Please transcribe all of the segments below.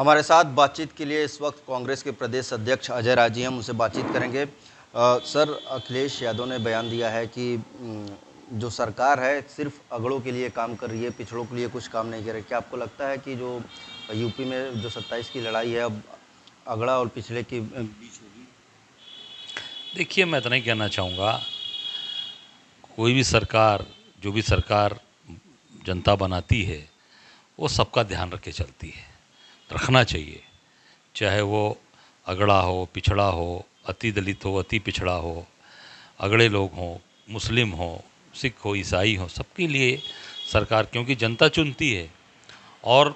हमारे साथ बातचीत के लिए इस वक्त कांग्रेस के प्रदेश अध्यक्ष अजय राय जी, हम उनसे बातचीत करेंगे। सर, अखिलेश यादव ने बयान दिया है कि जो सरकार है सिर्फ अगड़ों के लिए काम कर रही है, पिछड़ों के लिए कुछ काम नहीं कर रही। क्या आपको लगता है कि जो यूपी में जो 27 की लड़ाई है अब अगड़ा और पिछड़े के बीच होगी? देखिए, मैं इतना ही कहना चाहूँगा, कोई भी सरकार, जो भी सरकार जनता बनाती है वो सबका ध्यान रख के चलती है, रखना चाहिए। चाहे वो अगड़ा हो, पिछड़ा हो, अति दलित हो, अति पिछड़ा हो, अगड़े लोग हों, मुस्लिम हो, सिख हो, ईसाई हो, सबके लिए सरकार, क्योंकि जनता चुनती है। और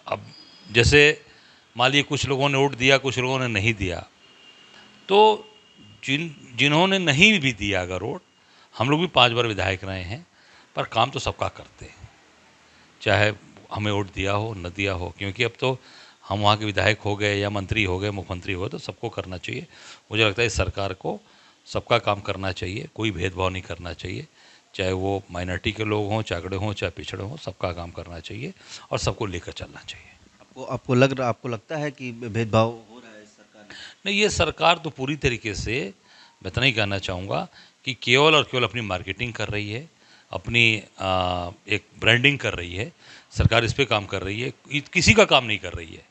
अब जैसे मान लीजिए कुछ लोगों ने वोट दिया, कुछ लोगों ने नहीं दिया, तो जिन्होंने नहीं भी दिया अगर वोट, हम लोग भी 5 बार विधायक रहे हैं, पर काम तो सबका करते हैं, चाहे हमें वोट दिया हो न दिया हो, क्योंकि अब तो हम वहाँ के विधायक हो गए या मंत्री हो गए, मुख्यमंत्री हो गए, तो सबको करना चाहिए। मुझे लगता है इस सरकार को सबका काम करना चाहिए, कोई भेदभाव नहीं करना चाहिए, चाहे वो माइनॉरिटी के लोग हों, चाहे अगड़े हों, चाहे पिछड़े हों, सबका काम करना चाहिए और सबको लेकर चलना चाहिए। आपको लगता है कि भेदभाव हो रहा है इस सरकार में? नहीं, ये सरकार तो पूरी तरीके से, मैं इतना ही कहना चाहूँगा कि केवल और केवल अपनी मार्केटिंग कर रही है, अपनी एक ब्रांडिंग कर रही है। सरकार इस पे काम कर रही है, किसी का काम नहीं कर रही है,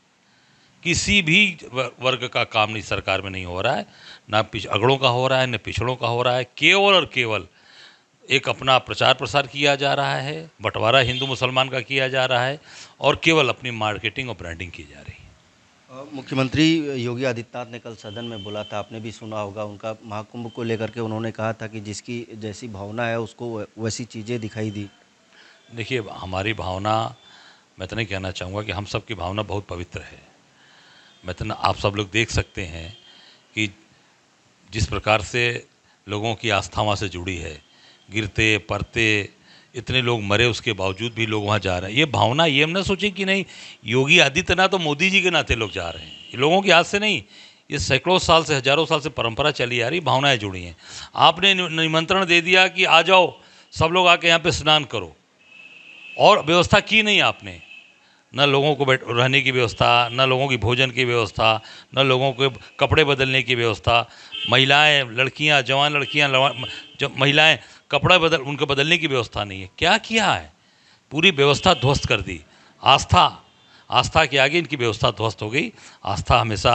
किसी भी वर्ग का काम नहीं सरकार में नहीं हो रहा है, ना अगड़ों का हो रहा है, न पिछड़ों का हो रहा है। केवल और केवल एक अपना प्रचार प्रसार किया जा रहा है, बंटवारा हिंदू मुसलमान का किया जा रहा है, और केवल अपनी मार्केटिंग और ब्रांडिंग की जा रही है। मुख्यमंत्री योगी आदित्यनाथ ने कल सदन में बोला था, आपने भी सुना होगा, उनका महाकुंभ को लेकर के उन्होंने कहा था कि जिसकी जैसी भावना है उसको वैसी चीज़ें दिखाई दी। देखिए, हमारी भावना, मैं तो नहीं कहना चाहूँगा कि हम सब की भावना बहुत पवित्र है। मैं तो, आप सब लोग देख सकते हैं कि जिस प्रकार से लोगों की आस्था वहाँ से जुड़ी है, गिरते पड़ते इतने लोग मरे, उसके बावजूद भी लोग वहाँ जा रहे हैं। ये भावना, ये हम ना सोचें कि नहीं योगी आदित्यनाथ तो मोदी जी के नाते लोग जा रहे हैं, ये लोगों के हाथ से नहीं, ये सैकड़ों साल से, हजारों साल से परंपरा चली आ रही, भावनाएं जुड़ी हैं। आपने निमंत्रण दे दिया कि आ जाओ सब लोग आके यहाँ पे स्नान करो, और व्यवस्था की नहीं आपने, न लोगों को रहने की व्यवस्था, न लोगों की भोजन की व्यवस्था, न लोगों के कपड़े बदलने की व्यवस्था। महिलाएं, लड़कियां, जवान लड़कियां, महिलाएं कपड़ा उनके बदलने की व्यवस्था नहीं है। क्या किया है? पूरी व्यवस्था ध्वस्त कर दी। आस्था के आगे इनकी व्यवस्था ध्वस्त हो गई। आस्था हमेशा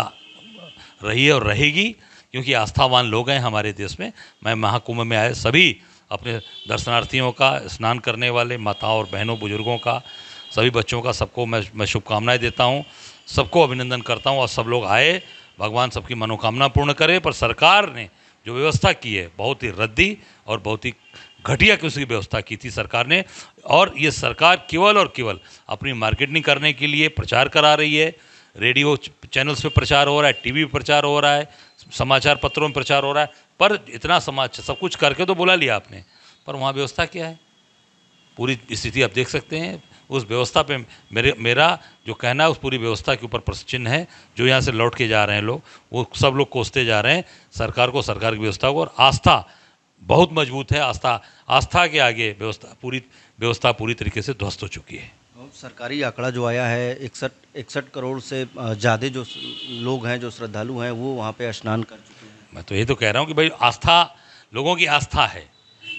रही है और रहेगी, क्योंकि आस्थावान लोग हैं हमारे देश में। मैं महाकुंभ में आए सभी अपने दर्शनार्थियों का, स्नान करने वाले माताओं और बहनों, बुजुर्गों का, सभी बच्चों का, सबको मैं शुभकामनाएं देता हूं, सबको अभिनंदन करता हूं। और सब लोग आए, भगवान सबकी मनोकामना पूर्ण करे। पर सरकार ने जो व्यवस्था की है बहुत ही रद्दी और बहुत ही घटिया की उसकी व्यवस्था की थी सरकार ने। और ये सरकार केवल और केवल अपनी मार्केटिंग करने के लिए प्रचार करा रही है। रेडियो चैनल्स पे प्रचार हो रहा है, टीवी पे प्रचार हो रहा है, समाचार पत्रों में प्रचार हो रहा है, पर इतना सब कुछ करके तो बुला लिया आपने, पर वहाँ व्यवस्था क्या है? पूरी स्थिति आप देख सकते हैं। उस व्यवस्था पे मेरा जो कहना है, उस पूरी व्यवस्था के ऊपर प्रश्न चिन्ह है। जो यहाँ से लौट के जा रहे हैं लोग, वो सब लोग कोसते जा रहे हैं सरकार को, सरकार की व्यवस्था को। और आस्था बहुत मजबूत है, आस्था के आगे व्यवस्था पूरी तरीके से ध्वस्त हो चुकी है। सरकारी आंकड़ा जो आया है, 61 करोड़ से ज़्यादा जो लोग हैं, जो श्रद्धालु हैं, वो वहाँ पे स्नान कर चुके हैं। मैं तो ये तो कह रहा हूँ कि भाई आस्था, लोगों की आस्था है।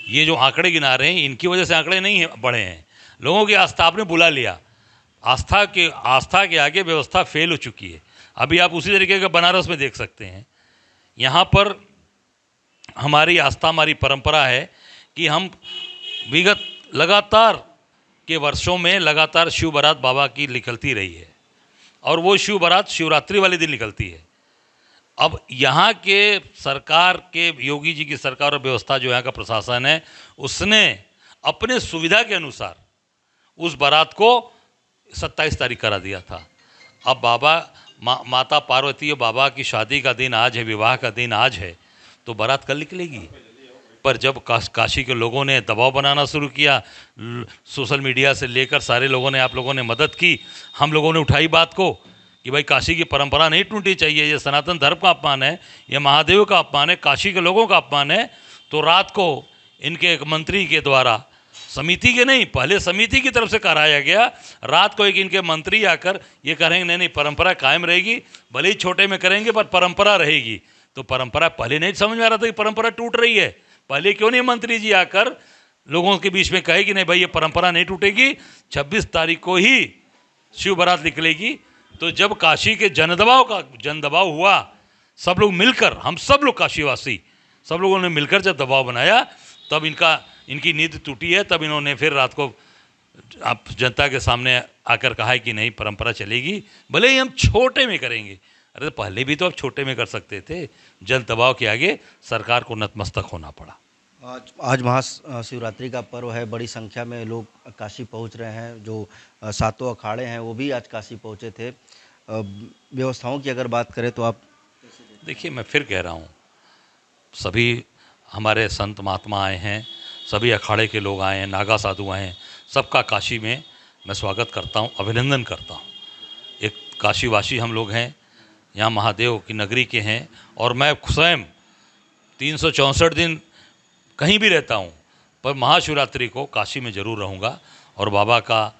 ये जो आंकड़े गिना रहे हैं, इनकी वजह से आंकड़े नहीं बढ़े हैं, लोगों की आस्था। आपने बुला लिया, आस्था के आगे व्यवस्था फेल हो चुकी है। अभी आप उसी तरीके का बनारस में देख सकते हैं। यहाँ पर हमारी आस्था, हमारी परंपरा है कि हम विगत लगातार के वर्षों में लगातार शिव बारात बाबा की निकलती रही है, और वो शिव बारात शिवरात्रि वाले दिन निकलती है। अब यहाँ के सरकार के, योगी जी की सरकार और व्यवस्था, जो यहाँ का प्रशासन है, उसने अपने सुविधा के अनुसार उस बारात को 27 तारीख करा दिया था। अब माता पार्वती और बाबा की शादी का दिन आज है, विवाह का दिन आज है, तो बारात कल निकलेगी। पर जब काशी के लोगों ने दबाव बनाना शुरू किया, सोशल मीडिया से लेकर सारे लोगों ने, आप लोगों ने मदद की, हम लोगों ने उठाई बात को कि भाई काशी की परंपरा नहीं टूटनी चाहिए, ये सनातन धर्म का अपमान है, ये महादेव का अपमान है, काशी के लोगों का अपमान है। तो रात को इनके एक मंत्री के द्वारा समिति के नहीं, पहले समिति की तरफ से कराया गया। रात को एक इनके मंत्री आकर ये कहेंगे नहीं नहीं परंपरा कायम रहेगी, भले ही छोटे में करेंगे पर परंपरा रहेगी। तो परंपरा पहले नहीं समझ में आ रहा था कि परंपरा टूट रही है। पहले क्यों नहीं मंत्री जी आकर लोगों के बीच में कहे कि नहीं भाई ये परंपरा नहीं टूटेगी, 26 तारीख को ही शिव बारात निकलेगी। तो जब काशी के जनदबाव हुआ, सब लोग मिलकर, हम सब लोग काशीवासी सब लोगों ने मिलकर जब दबाव बनाया, तब इनकी नींद टूटी है। तब इन्होंने फिर रात को आप जनता के सामने आकर कहा है कि नहीं परंपरा चलेगी, भले ही हम छोटे में करेंगे। अरे पहले भी तो आप छोटे में कर सकते थे, जन दबाव के आगे सरकार को नतमस्तक होना पड़ा। आज महाशिवरात्रि का पर्व है, बड़ी संख्या में लोग काशी पहुंच रहे हैं। जो सातों अखाड़े हैं वो भी आज काशी पहुंचे थे। व्यवस्थाओं की अगर बात करें तो आप देखिए, मैं फिर कह रहा हूँ, सभी हमारे संत महात्मा आए हैं, सभी अखाड़े के लोग आए हैं, नागा साधु आए हैं, सबका काशी में मैं स्वागत करता हूँ, अभिनंदन करता हूँ। एक काशीवासी हम लोग हैं, यहाँ महादेव की नगरी के हैं, और मैं स्वयं 364 दिन कहीं भी रहता हूँ, पर महाशिवरात्रि को काशी में ज़रूर रहूँगा और बाबा का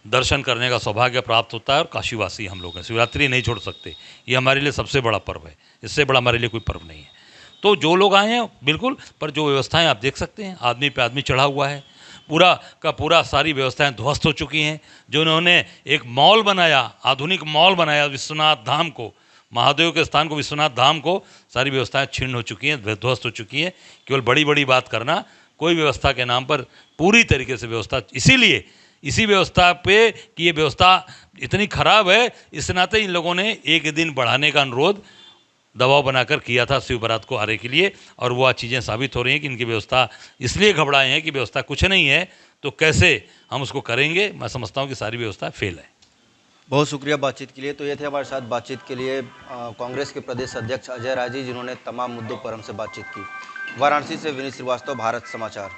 दर्शन करने का सौभाग्य प्राप्त होता है। और काशीवासी हम लोग हैं, शिवरात्रि नहीं छोड़ सकते, ये हमारे लिए सबसे बड़ा पर्व है, इससे बड़ा हमारे लिए कोई पर्व नहीं है। तो जो लोग आए हैं बिल्कुल, पर जो व्यवस्थाएं आप देख सकते हैं, आदमी पे आदमी चढ़ा हुआ है, पूरा का पूरा सारी व्यवस्थाएं ध्वस्त हो चुकी हैं। जो उन्होंने एक मॉल बनाया, आधुनिक मॉल बनाया विश्वनाथ धाम को, महादेव के स्थान को, विश्वनाथ धाम को, सारी व्यवस्थाएं छीन हो चुकी हैं, ध्वस्त हो चुकी हैं। केवल बड़ी बड़ी बात करना, कोई व्यवस्था के नाम पर पूरी तरीके से व्यवस्था, इसीलिए इसी व्यवस्था पे कि ये व्यवस्था इतनी खराब है, इस नाते इन लोगों ने एक दिन बढ़ाने का अनुरोध दबाव बनाकर किया था शिव बारात को आने के लिए। और वो आज चीज़ें साबित हो रही हैं कि इनकी व्यवस्था इसलिए घबराए हैं कि व्यवस्था कुछ नहीं है, तो कैसे हम उसको करेंगे। मैं समझता हूँ कि सारी व्यवस्था फेल है। बहुत शुक्रिया बातचीत के लिए। तो ये थे हमारे साथ बातचीत के लिए कांग्रेस के प्रदेश अध्यक्ष अजय राय जी, जिन्होंने तमाम मुद्दों पर हमसे बातचीत की। वाराणसी से विनीत श्रीवास्तव, भारत समाचार।